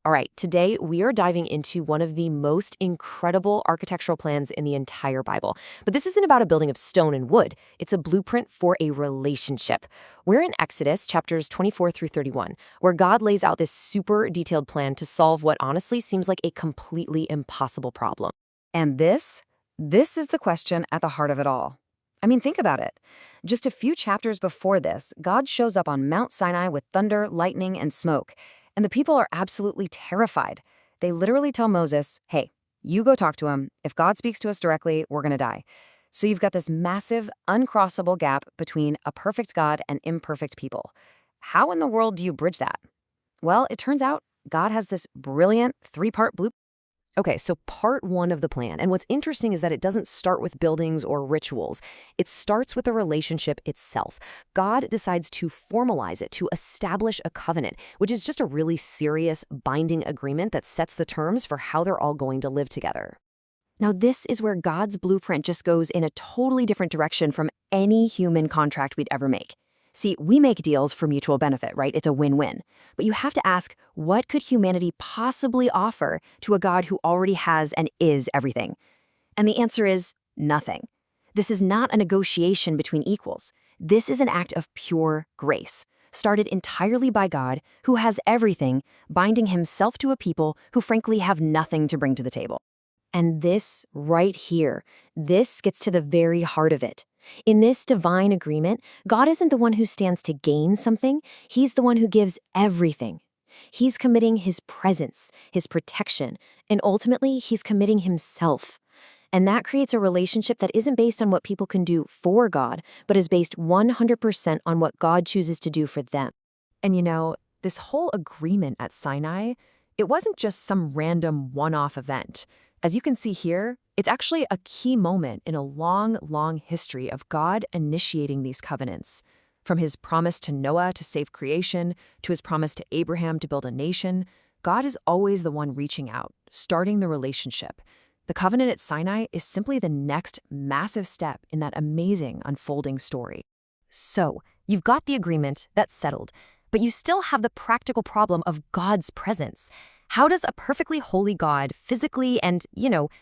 All right, today we are diving into one of the most incredible architectural plans in the entire Bible. But this isn't about a building of stone and wood. It's a blueprint for a relationship. We're in Exodus chapters 24 through 31, where God lays out this super detailed plan to solve what honestly seems like a completely impossible problem. And this is the question at the heart of it all. I mean, think about it. Just a few chapters before this, God shows up on Mount Sinai with thunder, lightning, and smoke. And the people are absolutely terrified. They literally tell Moses, hey, you go talk to him. If God speaks to us directly, we're going to die. So you've got this massive, uncrossable gap between a perfect God and imperfect people. How in the world do you bridge that? Well, it turns out God has this brilliant three-part blueprint. Okay, so part one of the plan. And what's interesting is that it doesn't start with buildings or rituals. It starts with the relationship itself. God decides to formalize it, to establish a covenant, which is just a really serious, binding agreement that sets the terms for how they're all going to live together. Now, this is where God's blueprint just goes in a totally different direction from any human contract we'd ever make. See, we make deals for mutual benefit, right? It's a win-win. But you have to ask, what could humanity possibly offer to a God who already has and is everything? And the answer is nothing. This is not a negotiation between equals. This is an act of pure grace, started entirely by God, who has everything, binding himself to a people who frankly have nothing to bring to the table. And this right here, this gets to the very heart of it. In this divine agreement, God isn't the one who stands to gain something. He's the one who gives everything. He's committing his presence, his protection, and ultimately, he's committing himself. And that creates a relationship that isn't based on what people can do for God, but is based 100% on what God chooses to do for them. And you know, this whole agreement at Sinai, it wasn't just some random one-off event. As you can see here, it's actually a key moment in a long, long history of God initiating these covenants. From his promise to Noah to save creation, to his promise to Abraham to build a nation, God is always the one reaching out, starting the relationship. The covenant at Sinai is simply the next massive step in that amazing unfolding story. So, you've got the agreement, that's settled, but you still have the practical problem of God's presence. How does a perfectly holy God physically and,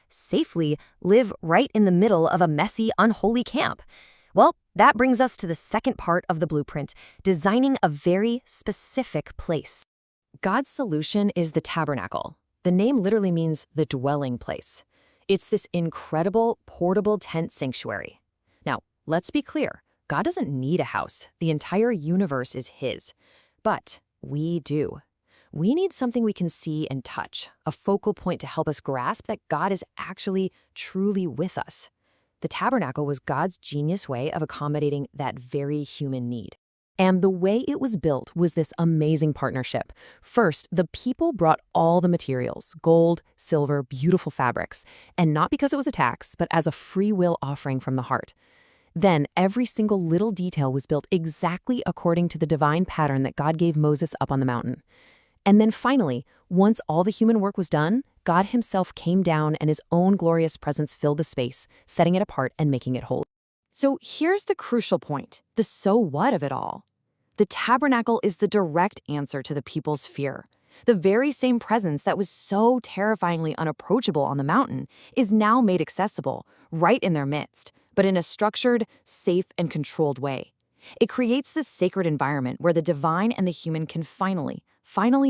safely live right in the middle of a messy, unholy camp? Well, that brings us to the second part of the blueprint, designing a very specific place. God's solution is the Tabernacle. The name literally means the dwelling place. It's this incredible, portable tent sanctuary. Now, let's be clear. God doesn't need a house. The entire universe is his. But we do. We need something we can see and touch, a focal point to help us grasp that God is actually truly with us. The tabernacle was God's genius way of accommodating that very human need. And the way it was built was this amazing partnership. First, the people brought all the materials, gold, silver, beautiful fabrics, and not because it was a tax, but as a free will offering from the heart. Then, every single little detail was built exactly according to the divine pattern that God gave Moses up on the mountain. And then finally, once all the human work was done, God himself came down and his own glorious presence filled the space, setting it apart and making it holy. So here's the crucial point, the so what of it all. The tabernacle is the direct answer to the people's fear. The very same presence that was so terrifyingly unapproachable on the mountain is now made accessible, right in their midst, but in a structured, safe, and controlled way. It creates this sacred environment where the divine and the human can finally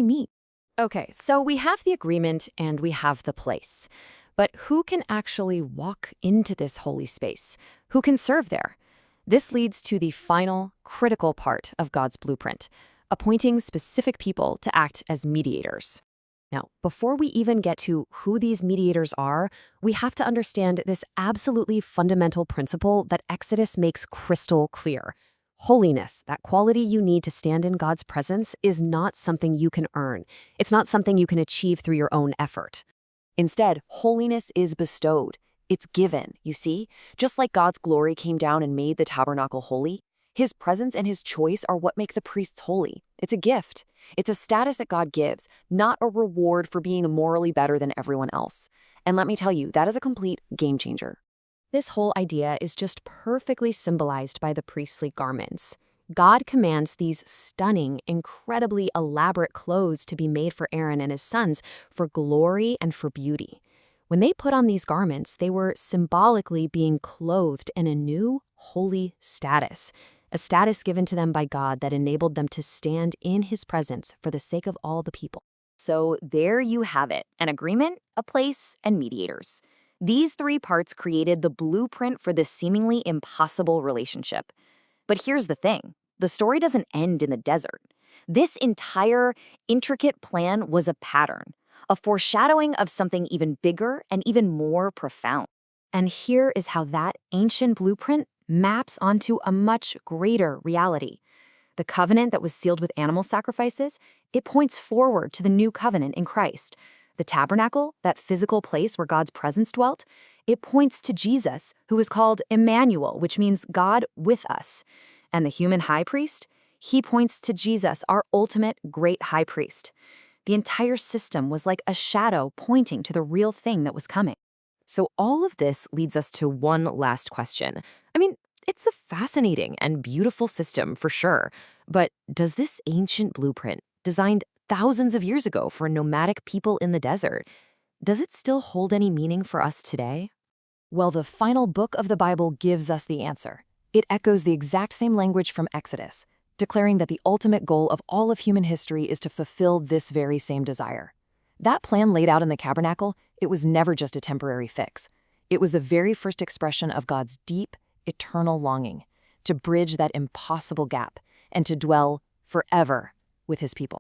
meet. Okay, so we have the agreement and we have the place. But who can actually walk into this holy space? Who can serve there? This leads to the final, critical part of God's blueprint, appointing specific people to act as mediators. Now, before we even get to who these mediators are, we have to understand this absolutely fundamental principle that Exodus makes crystal clear. Holiness, that quality you need to stand in God's presence, is not something you can earn. It's not something you can achieve through your own effort. Instead, holiness is bestowed. It's given, you see? Just like God's glory came down and made the tabernacle holy, his presence and his choice are what make the priests holy. It's a gift. It's a status that God gives, not a reward for being morally better than everyone else. And let me tell you, that is a complete game changer. This whole idea is just perfectly symbolized by the priestly garments. God commands these stunning, incredibly elaborate clothes to be made for Aaron and his sons for glory and for beauty. When they put on these garments, they were symbolically being clothed in a new, holy status, a status given to them by God that enabled them to stand in his presence for the sake of all the people. So there you have it, an agreement, a place, and mediators. These three parts created the blueprint for this seemingly impossible relationship. But here's the thing, the story doesn't end in the desert. This entire intricate plan was a pattern, a foreshadowing of something even bigger and even more profound. And here is how that ancient blueprint maps onto a much greater reality. The covenant that was sealed with animal sacrifices, it points forward to the new covenant in Christ. The tabernacle, that physical place where God's presence dwelt, it points to Jesus, who is called Emmanuel, which means God with us. And the human high priest, he points to Jesus, our ultimate great high priest. The entire system was like a shadow pointing to the real thing that was coming. So all of this leads us to one last question. I mean, it's a fascinating and beautiful system for sure, but does this ancient blueprint, designed thousands of years ago for nomadic people in the desert, does it still hold any meaning for us today? Well, the final book of the Bible gives us the answer. It echoes the exact same language from Exodus, declaring that the ultimate goal of all of human history is to fulfill this very same desire. That plan laid out in the Tabernacle, it was never just a temporary fix. It was the very first expression of God's deep, eternal longing to bridge that impossible gap and to dwell forever with his people.